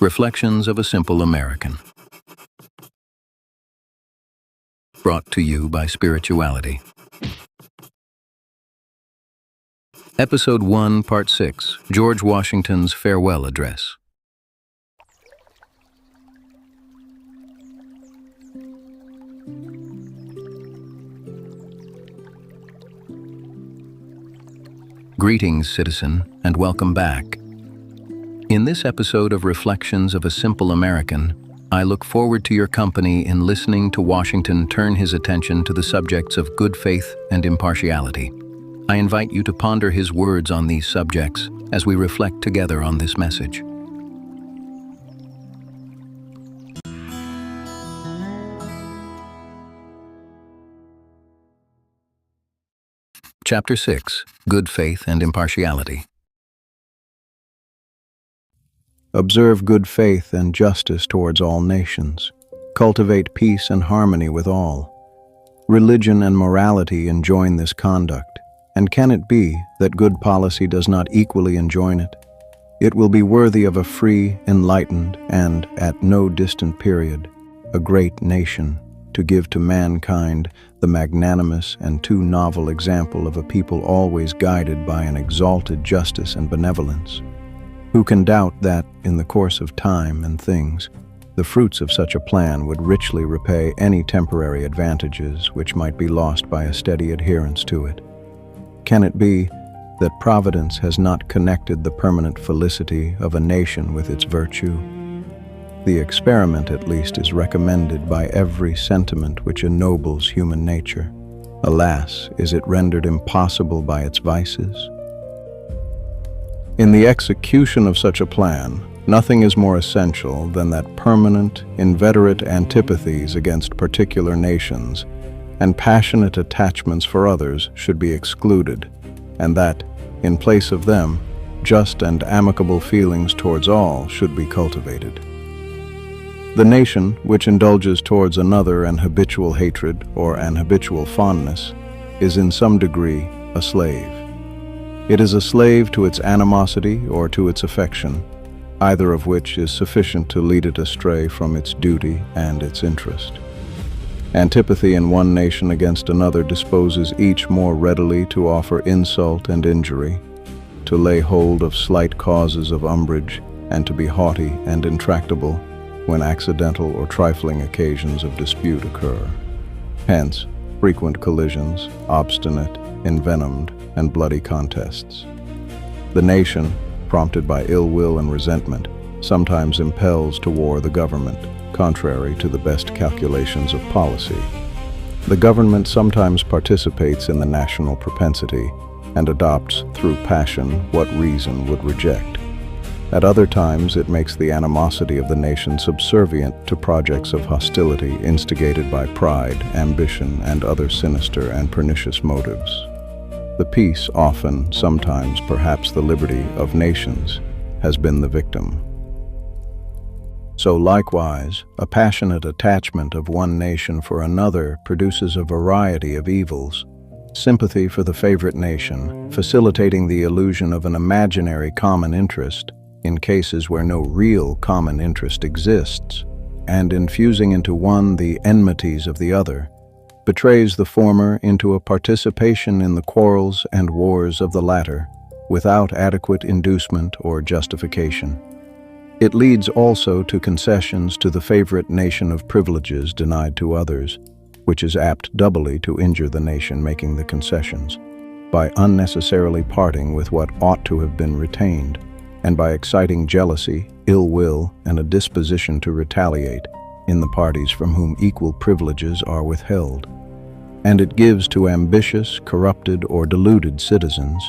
Reflections of a Simple American. Brought to you by Spirituality. Episode 1, Part 6, George Washington's Farewell Address. Greetings, citizen, and welcome back. In this episode of Reflections of a Simple American, I look forward to your company in listening to Washington turn his attention to the subjects of good faith and impartiality. I invite you to ponder his words on these subjects as we reflect together on this message. Chapter 6, Good Faith and Impartiality. Observe good faith and justice towards all nations. Cultivate peace and harmony with all. Religion and morality enjoin this conduct, and can it be that good policy does not equally enjoin it? It will be worthy of a free, enlightened, and, at no distant period, a great nation, to give to mankind the magnanimous and too novel example of a people always guided by an exalted justice and benevolence. Who can doubt that, in the course of time and things, the fruits of such a plan would richly repay any temporary advantages which might be lost by a steady adherence to it? Can it be that Providence has not connected the permanent felicity of a nation with its virtue? The experiment, at least, is recommended by every sentiment which ennobles human nature. Alas, is it rendered impossible by its vices? In the execution of such a plan, nothing is more essential than that permanent, inveterate antipathies against particular nations and passionate attachments for others should be excluded, and that, in place of them, just and amicable feelings towards all should be cultivated. The nation which indulges towards another an habitual hatred or an habitual fondness is in some degree a slave. It is a slave to its animosity or to its affection, either of which is sufficient to lead it astray from its duty and its interest. Antipathy in one nation against another disposes each more readily to offer insult and injury, to lay hold of slight causes of umbrage, and to be haughty and intractable when accidental or trifling occasions of dispute occur. Hence, frequent collisions, obstinate, envenomed, and bloody contests. The nation, prompted by ill will and resentment, sometimes impels to war the government, contrary to the best calculations of policy. The government sometimes participates in the national propensity and adopts through passion what reason would reject. At other times, it makes the animosity of the nation subservient to projects of hostility instigated by pride, ambition, and other sinister and pernicious motives. The peace, often, sometimes, perhaps the liberty of nations, has been the victim. So likewise, a passionate attachment of one nation for another produces a variety of evils. Sympathy for the favorite nation, facilitating the illusion of an imaginary common interest, in cases where no real common interest exists, and infusing into one the enmities of the other, betrays the former into a participation in the quarrels and wars of the latter, without adequate inducement or justification. It leads also to concessions to the favorite nation of privileges denied to others, which is apt doubly to injure the nation making the concessions, by unnecessarily parting with what ought to have been retained, and by exciting jealousy, ill will, and a disposition to retaliate in the parties from whom equal privileges are withheld. And it gives to ambitious, corrupted, or deluded citizens,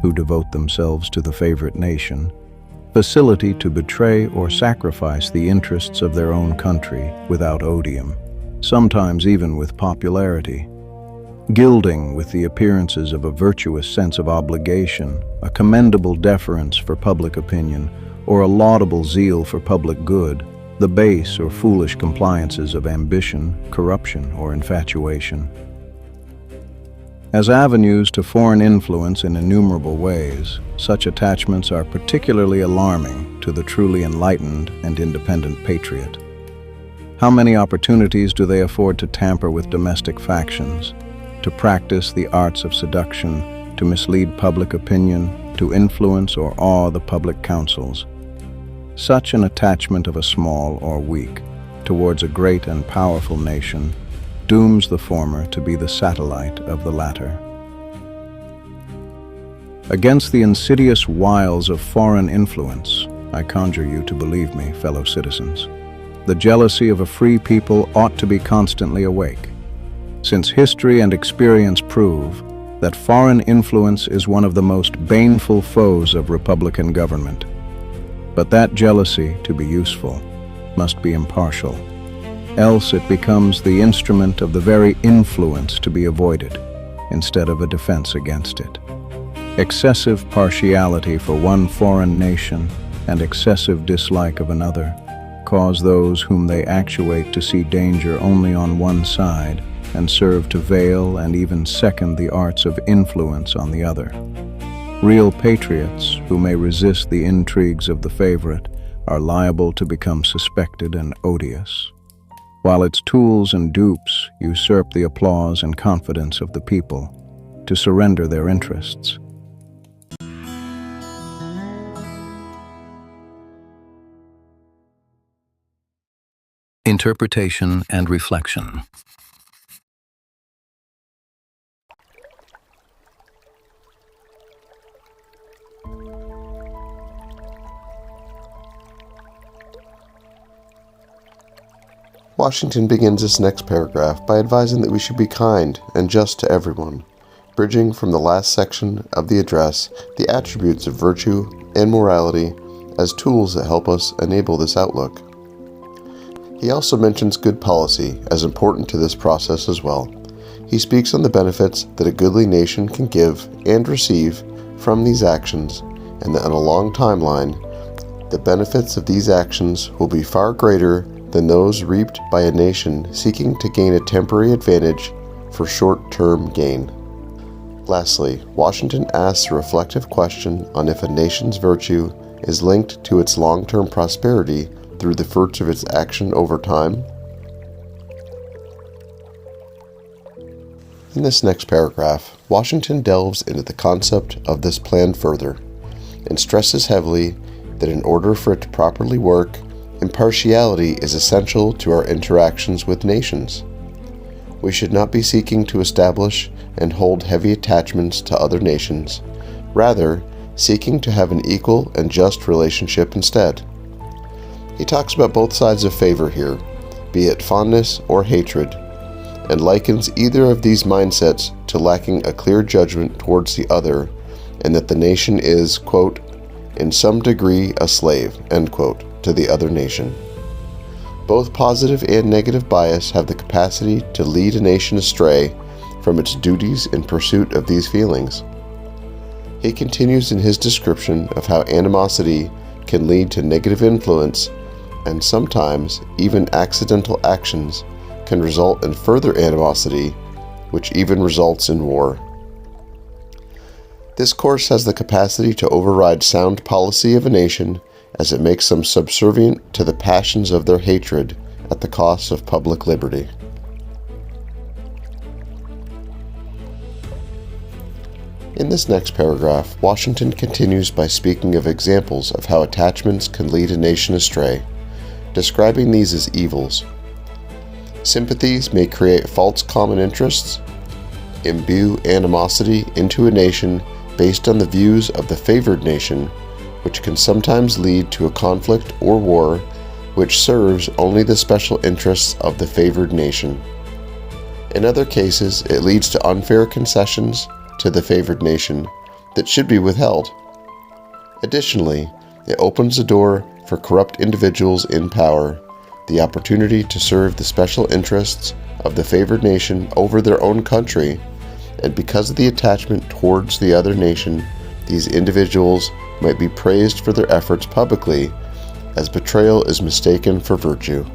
who devote themselves to the favorite nation, facility to betray or sacrifice the interests of their own country without odium, sometimes even with popularity, gilding with the appearances of a virtuous sense of obligation, a commendable deference for public opinion, or a laudable zeal for public good, the base or foolish compliances of ambition, corruption, or infatuation. As avenues to foreign influence in innumerable ways, such attachments are particularly alarming to the truly enlightened and independent patriot. How many opportunities do they afford to tamper with domestic factions, to practice the arts of seduction, to mislead public opinion, to influence or awe the public councils? Such an attachment of a small or weak towards a great and powerful nation dooms the former to be the satellite of the latter. Against the insidious wiles of foreign influence, I conjure you to believe me, fellow citizens. The jealousy of a free people ought to be constantly awake, since history and experience prove that foreign influence is one of the most baneful foes of republican government. But that jealousy, to be useful, must be impartial, else it becomes the instrument of the very influence to be avoided, instead of a defense against it. Excessive partiality for one foreign nation and excessive dislike of another cause those whom they actuate to see danger only on one side and serve to veil and even second the arts of influence on the other. Real patriots who may resist the intrigues of the favorite are liable to become suspected and odious, while its tools and dupes usurp the applause and confidence of the people to surrender their interests. Interpretation and reflection. Washington begins this next paragraph by advising that we should be kind and just to everyone, bridging from the last section of the address the attributes of virtue and morality as tools that help us enable this outlook. He also mentions good policy as important to this process as well. He speaks on the benefits that a goodly nation can give and receive from these actions, and that on a long timeline, the benefits of these actions will be far greater than those reaped by a nation seeking to gain a temporary advantage for short-term gain. Lastly, Washington asks a reflective question on if a nation's virtue is linked to its long-term prosperity through the fruits of its action over time. In this next paragraph, Washington delves into the concept of this plan further, and stresses heavily that in order for it to properly work, impartiality is essential to our interactions with nations. We should not be seeking to establish and hold heavy attachments to other nations, rather seeking to have an equal and just relationship instead. He talks about both sides of favor here, be it fondness or hatred, and likens either of these mindsets to lacking a clear judgment towards the other, and that the nation is, quote, in some degree a slave, end quote, to the other nation. Both positive and negative bias have the capacity to lead a nation astray from its duties in pursuit of these feelings. He continues in his description of how animosity can lead to negative influence, and sometimes even accidental actions can result in further animosity, which even results in war. This course has the capacity to override sound policy of a nation as it makes them subservient to the passions of their hatred at the cost of public liberty. In this next paragraph, Washington continues by speaking of examples of how attachments can lead a nation astray, describing these as evils. Sympathies may create false common interests, imbue animosity into a nation based on the views of the favored nation, which can sometimes lead to a conflict or war which serves only the special interests of the favored nation. In other cases, it leads to unfair concessions to the favored nation that should be withheld. Additionally, it opens the door for corrupt individuals in power the opportunity to serve the special interests of the favored nation over their own country, and because of the attachment towards the other nation, these individuals might be praised for their efforts publicly, as betrayal is mistaken for virtue.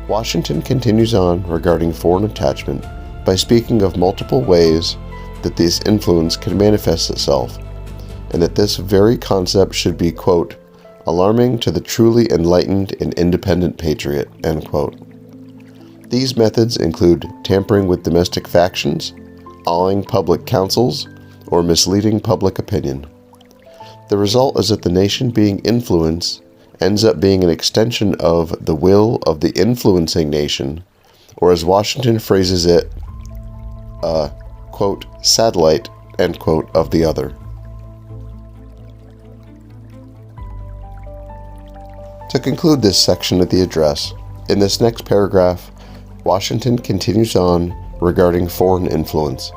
Washington continues on regarding foreign attachment by speaking of multiple ways that this influence can manifest itself, and that this very concept should be, quote, alarming to the truly enlightened and independent patriot, end quote. These methods include tampering with domestic factions, awing public councils, or misleading public opinion. The result is that the nation being influenced ends up being an extension of the will of the influencing nation, or as Washington phrases it, a, quote, satellite, end quote, of the other. To conclude this section of the address, in this next paragraph, Washington continues on regarding foreign influence.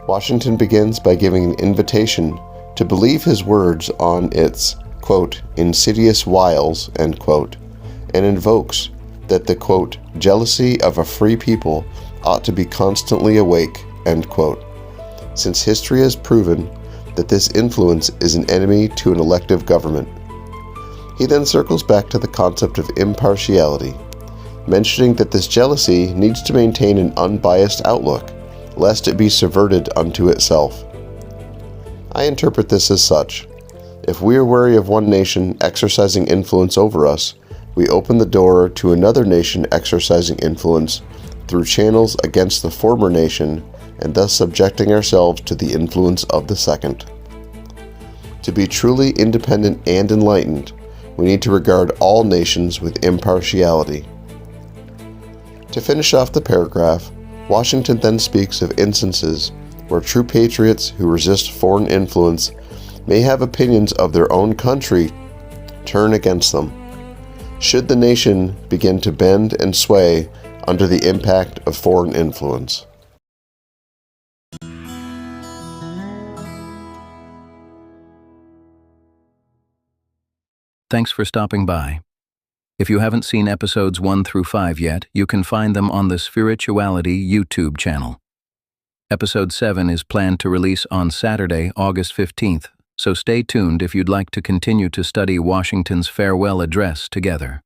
Washington begins by giving an invitation to believe his words on its, quote, insidious wiles, end quote, and invokes that the, quote, jealousy of a free people ought to be constantly awake, end quote, since history has proven that this influence is an enemy to an elective government. He then circles back to the concept of impartiality, mentioning that this jealousy needs to maintain an unbiased outlook, lest it be subverted unto itself. I interpret this as such. If we are wary of one nation exercising influence over us, we open the door to another nation exercising influence through channels against the former nation, and thus subjecting ourselves to the influence of the second. To be truly independent and enlightened, we need to regard all nations with impartiality. To finish off the paragraph, Washington then speaks of instances where true patriots who resist foreign influence may have opinions of their own country turn against them, should the nation begin to bend and sway under the impact of foreign influence. Thanks for stopping by. If you haven't seen episodes 1 through 5 yet, you can find them on the Spirituality YouTube channel. Episode 7 is planned to release on Saturday, August 15th, so stay tuned if you'd like to continue to study Washington's farewell address together.